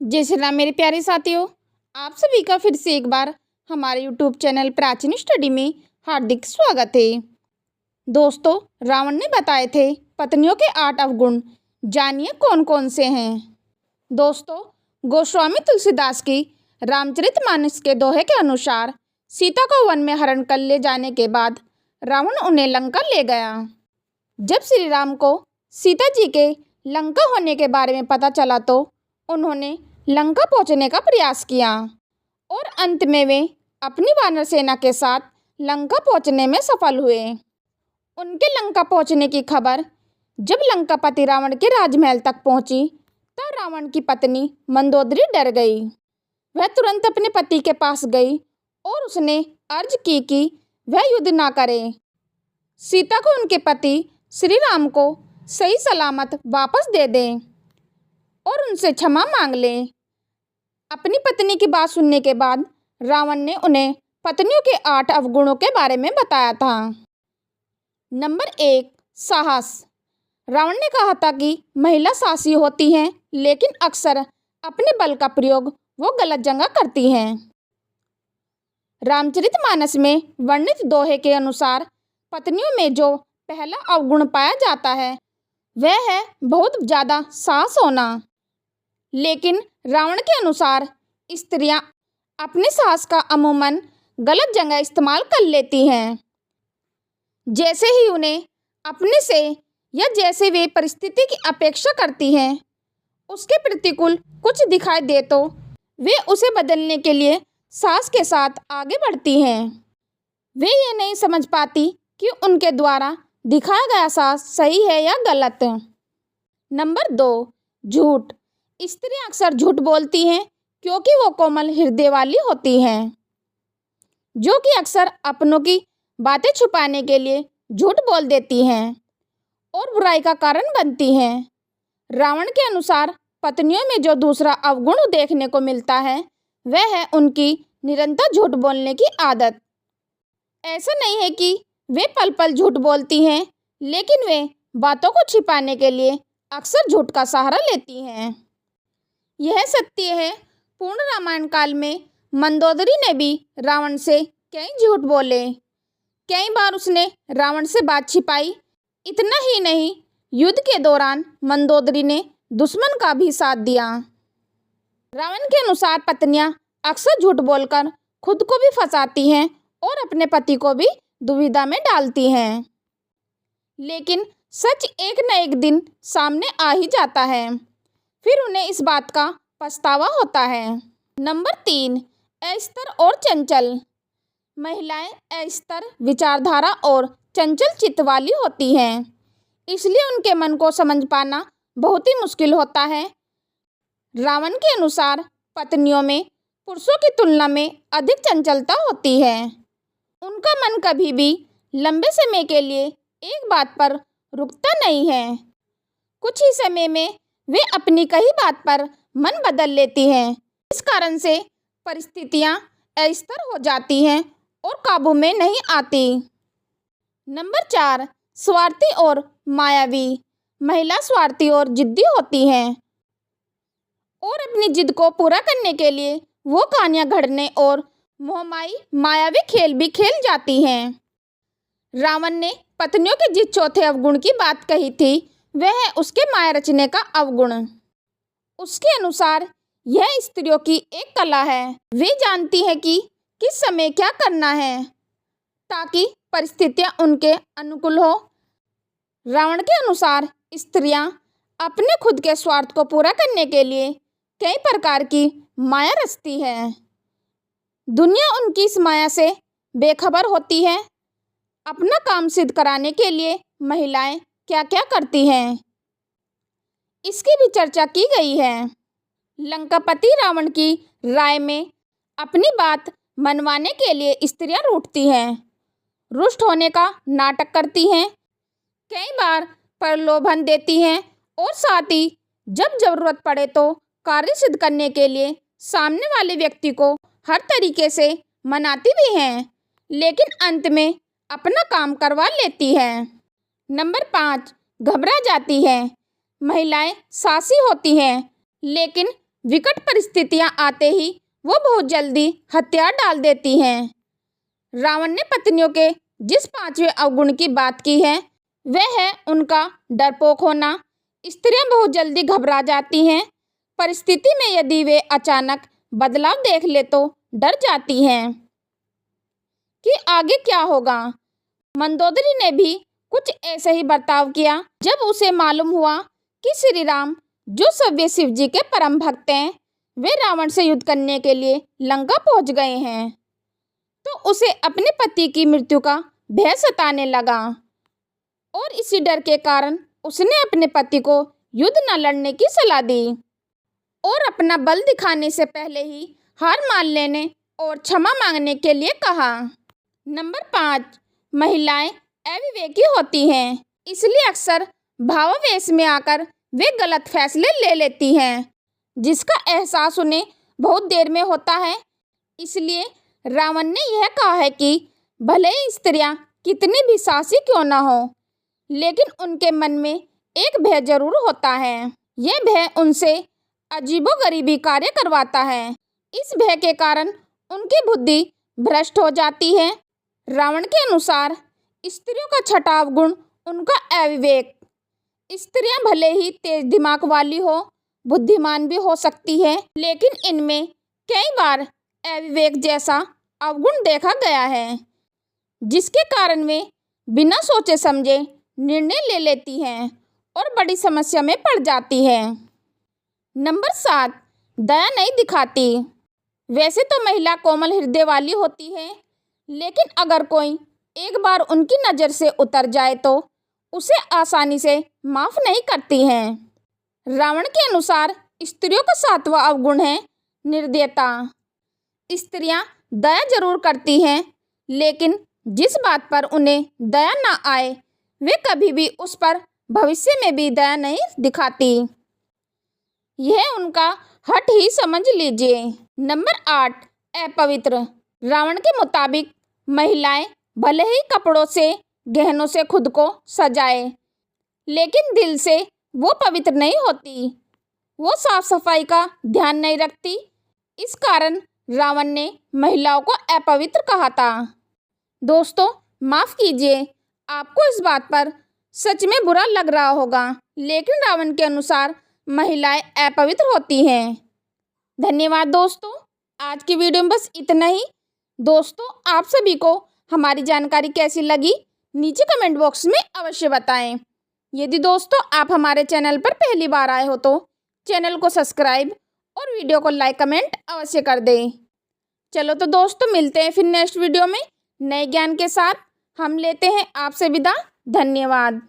जय श्री राम मेरे प्यारे साथियों। आप सभी का फिर से एक बार हमारे यूट्यूब चैनल प्राचीन स्टडी में हार्दिक स्वागत है। दोस्तों, रावण ने बताए थे पत्नियों के 8 अवगुण, जानिए कौन कौन से हैं। दोस्तों, गोस्वामी तुलसीदास की रामचरितमानस के दोहे के अनुसार सीता को वन में हरण कर ले जाने के बाद रावण उन्हें लंका ले गया। जब श्री राम को सीता जी के लंका होने के बारे में पता चला तो उन्होंने लंका पहुंचने का प्रयास किया और अंत में वे अपनी वानर सेना के साथ लंका पहुंचने में सफल हुए। उनके लंका पहुंचने की खबर जब लंकापति रावण के राजमहल तक पहुंची तब रावण की पत्नी मंदोदरी डर गई। वह तुरंत अपने पति के पास गई और उसने अर्ज की कि वह युद्ध ना करे। सीता को उनके पति श्री राम को सही सलामत वापस दे दें और उनसे क्षमा मांग लें। अपनी पत्नी की बात सुनने के बाद रावण ने उन्हें पत्नियों के 8 अवगुणों के बारे में बताया था। नंबर 1, साहस। रावण ने कहा था कि महिला साहसी होती हैं, लेकिन अक्सर अपने बल का प्रयोग वो गलत जगह करती हैं। रामचरितमानस में वर्णित दोहे के अनुसार पत्नियों में जो पहला अवगुण पाया जाता है वह है बहुत ज़्यादा साहस होना। लेकिन रावण के अनुसार स्त्रियां अपने साहस का अमूमन गलत जगह इस्तेमाल कर लेती हैं। जैसे ही उन्हें अपने से या जैसे वे परिस्थिति की अपेक्षा करती हैं उसके प्रतिकूल कुछ दिखाई दे तो वे उसे बदलने के लिए साहस के साथ आगे बढ़ती हैं। वे ये नहीं समझ पाती कि उनके द्वारा दिखाया गया साहस सही है या गलत। नंबर 2, झूठ। स्त्रियां अक्सर झूठ बोलती हैं क्योंकि वो कोमल हृदय वाली होती हैं, जो कि अक्सर अपनों की बातें छुपाने के लिए झूठ बोल देती हैं और बुराई का कारण बनती हैं। रावण के अनुसार पत्नियों में जो दूसरा अवगुण देखने को मिलता है वह है उनकी निरंतर झूठ बोलने की आदत। ऐसा नहीं है कि वे पल पल झूठ बोलती हैं, लेकिन वे बातों को छिपाने के लिए अक्सर झूठ का सहारा लेती हैं। यह सत्य है, पूर्ण रामायण काल में मंदोदरी ने भी रावण से कई झूठ बोले। कई बार उसने रावण से बात छिपाई। इतना ही नहीं, युद्ध के दौरान मंदोदरी ने दुश्मन का भी साथ दिया। रावण के अनुसार पत्नियां अक्सर झूठ बोलकर खुद को भी फंसाती हैं और अपने पति को भी दुविधा में डालती हैं। लेकिन सच एक न एक दिन सामने आ ही जाता है, फिर उन्हें इस बात का पछतावा होता है। नंबर 3, अस्थिर और चंचल। महिलाएं अस्थिर विचारधारा और चंचल चित्त वाली होती हैं, इसलिए उनके मन को समझ पाना बहुत ही मुश्किल होता है। रावण के अनुसार पत्नियों में पुरुषों की तुलना में अधिक चंचलता होती है। उनका मन कभी भी लंबे समय के लिए एक बात पर रुकता नहीं है। कुछ ही समय में वे अपनी कही बात पर मन बदल लेती हैं। इस कारण से परिस्थितियां अस्थिर हो जाती हैं और काबू में नहीं आती। नंबर 4, स्वार्थी और मायावी। महिला स्वार्थी और जिद्दी होती हैं और अपनी जिद को पूरा करने के लिए वो कहानियां घड़ने और मोहमाई मायावी खेल भी खेल जाती हैं। रावण ने पत्नियों के जिस चौथे अवगुण की बात कही थी वह है उसके माया रचने का अवगुण। उसके अनुसार यह स्त्रियों की एक कला है। वे जानती हैं कि किस समय क्या करना है ताकि परिस्थितियां उनके अनुकूल हो। रावण के अनुसार स्त्रियां अपने खुद के स्वार्थ को पूरा करने के लिए कई प्रकार की माया रचती है। दुनिया उनकी इस माया से बेखबर होती है। अपना काम सिद्ध कराने के लिए महिलाएं क्या क्या करती हैं, इसकी भी चर्चा की गई है। लंकापति रावण की राय में अपनी बात मनवाने के लिए स्त्रियां रूठती हैं, रुष्ट होने का नाटक करती हैं, कई बार प्रलोभन देती हैं और साथ ही जब जरूरत पड़े तो कार्य सिद्ध करने के लिए सामने वाले व्यक्ति को हर तरीके से मनाती भी हैं, लेकिन अंत में अपना काम करवा लेती हैं। नंबर 5, घबरा जाती है। महिलाएं साहसी होती हैं, लेकिन विकट परिस्थितियां आते ही वो बहुत जल्दी हथियार डाल देती हैं। रावण ने पत्नियों के जिस 5वें अवगुण की बात की है वह है उनका डरपोक होना। स्त्रियां बहुत जल्दी घबरा जाती हैं। परिस्थिति में यदि वे अचानक बदलाव देख ले तो डर जाती हैं कि आगे क्या होगा। मंदोदरी ने भी कुछ ऐसे ही बर्ताव किया। जब उसे मालूम हुआ कि श्री राम जो सव्य शिव जी के परम भक्त हैं वे रावण से युद्ध करने के लिए लंका पहुंच गए हैं तो उसे अपने पति की मृत्यु का भय सताने लगा और इसी डर के कारण उसने अपने पति को युद्ध न लड़ने की सलाह दी और अपना बल दिखाने से पहले ही हार मान लेने और क्षमा मांगने के लिए कहा। नंबर 5, महिलाएं अविवेकी होती हैं, इसलिए अक्सर भावावेश में आकर वे गलत फैसले ले लेती हैं जिसका एहसास उन्हें बहुत देर में होता है। इसलिए रावण ने यह कहा है कि भले ही स्त्रियां कितनी भी साहसी क्यों न हो लेकिन उनके मन में एक भय जरूर होता है। यह भय उनसे अजीबोगरीबी कार्य करवाता है। इस भय के कारण उनकी बुद्धि भ्रष्ट हो जाती है। रावण के अनुसार स्त्रियों का 6वां अवगुण उनका अविवेक। स्त्रियां भले ही तेज दिमाग वाली हो, बुद्धिमान भी हो सकती है लेकिन इनमें कई बार अविवेक जैसा अवगुण देखा गया है जिसके कारण वे बिना सोचे समझे निर्णय ले लेती हैं और बड़ी समस्या में पड़ जाती है। नंबर 7, दया नहीं दिखाती। वैसे तो महिला कोमल हृदय वाली होती है लेकिन अगर कोई एक बार उनकी नज़र से उतर जाए तो उसे आसानी से माफ़ नहीं करती हैं। रावण के अनुसार स्त्रियों का 7वां अवगुण है निर्दयता। स्त्रियां दया जरूर करती हैं लेकिन जिस बात पर उन्हें दया ना आए वे कभी भी उस पर भविष्य में भी दया नहीं दिखाती। यह उनका हट ही समझ लीजिए। नंबर 8, अपवित्र। रावण के मुताबिक महिलाएं भले ही कपड़ों से गहनों से खुद को सजाए लेकिन दिल से वो पवित्र नहीं होती। वो साफ सफाई का ध्यान नहीं रखती। इस कारण रावण ने महिलाओं को अपवित्र कहा था। दोस्तों माफ़ कीजिए, आपको इस बात पर सच में बुरा लग रहा होगा लेकिन रावण के अनुसार महिलाएं अपवित्र होती हैं। धन्यवाद दोस्तों, आज की वीडियो में बस इतना ही। दोस्तों आप सभी को हमारी जानकारी कैसी लगी नीचे कमेंट बॉक्स में अवश्य बताएं। यदि दोस्तों आप हमारे चैनल पर पहली बार आए हो तो चैनल को सब्सक्राइब और वीडियो को लाइक कमेंट अवश्य कर दें। चलो तो दोस्तों मिलते हैं फिर नेक्स्ट वीडियो में नए ज्ञान के साथ। हम लेते हैं आपसे विदा। धन्यवाद।